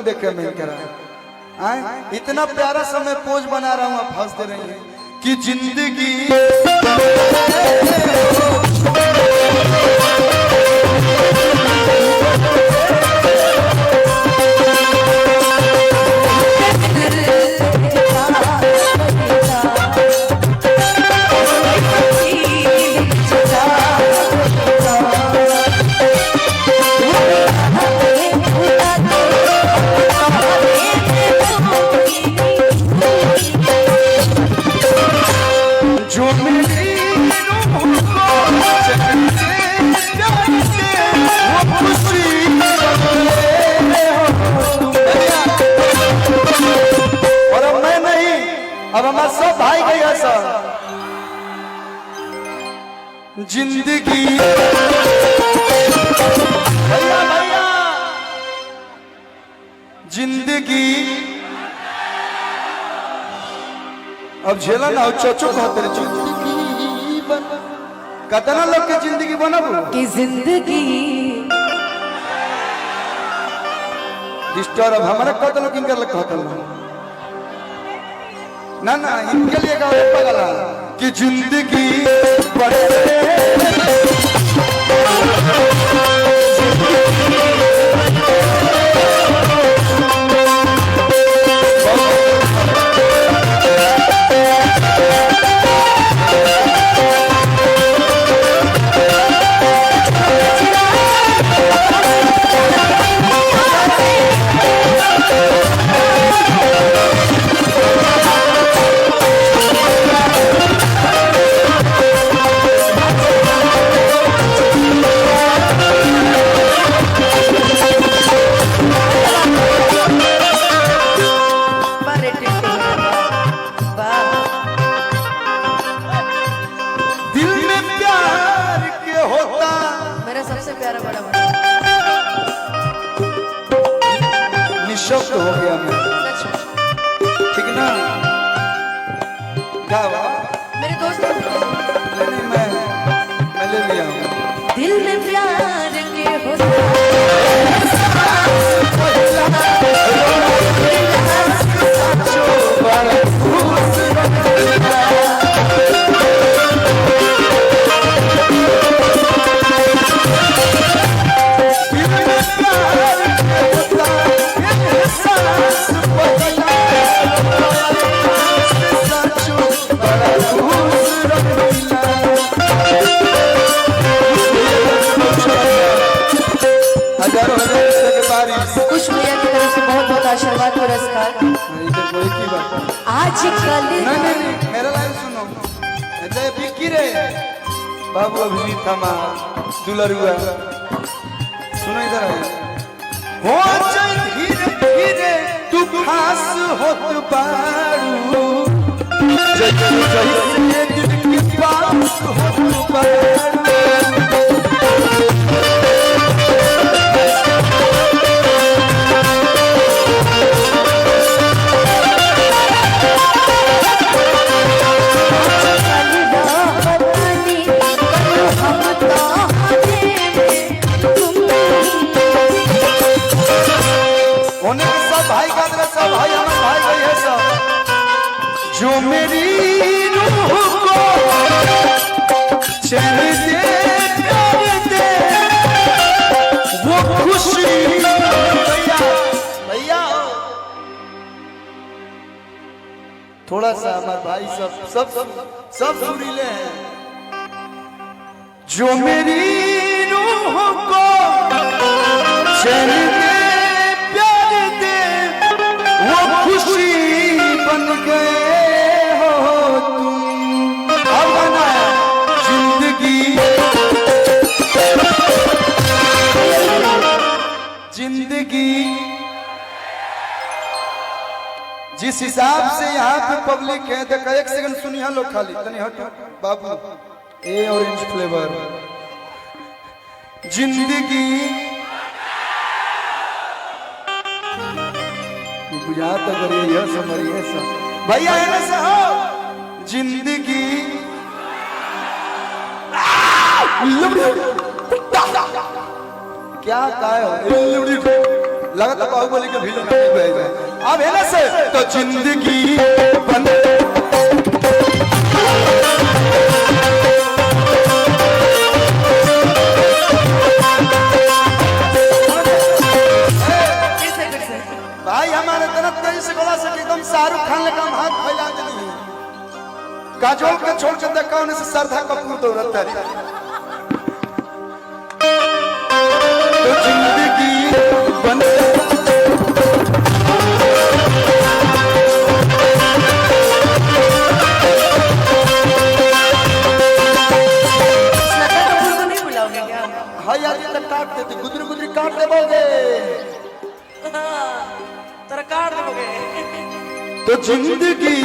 देखे मिल कर इतना प्यारा समय पोज बना रहा हूँ, आप हंस दे रही हैं कि जिंदगी अब हमारे सब भाई गया सब जिंदगी भैया भैया जिंदगी अब झेला ना चचो कहते रहे जिंदगी कतना लोग के जिंदगी बनब कि जिंदगी डिस्टर्ब हमारा कहते लोग इनका कहते ना ना इनके लिए गाओ पगला कि जिंदगी निशब्द हो गया मैं, ठीक ना गावा मेरे दोस्त नहीं मैं ले लिया हूँ दिल में प्यार के होता कुछ भैया की तरफ से बहुत बहुत आशीर्वाद पुरस्कार। आज कल नहीं मेरा लाइन सुनो जय बिकी रे बाबू अभिजीत थमा दुलरुआ सुनो इधर हो चल धीरे धीरे तू खास होत बारू जय दिल के पास होत बारू जो मेरी रूह को चैन दे प्यार दे वो खुशी भैया भैया थोड़ा सा हमारे भाई सब सुरीले हैं जो मेरी रूह को चैन दे प्यार दे वो खुशी बन गए जिंदगी जिस हिसाब से यहाँ पे पब्लिक है, देखा एक सेकंड सुनिए लोग खाली तनी हटो बाबू। ए ऑरेंज फ्लेवर जिंदगी बुझाता करिए यह समरिए सब भैया है ना साहब जिंदगी क्या लगा था बाहुबली के विलन नहीं गए। अब है ना से तो जिंदगी बन भाई हमारे तरफ कहीं से बोला सके एकदम शाहरुख खान लगा हम हाथ फैला देनी काजोल के छोड़ के देखा उन्हें से श्रद्धा कपूर तो रहता है। तो जिंदगी बन हाय आज तक काट देती गुदरी गुदरी काट दे बोगे तेरा काट दोगे तो जिंदगी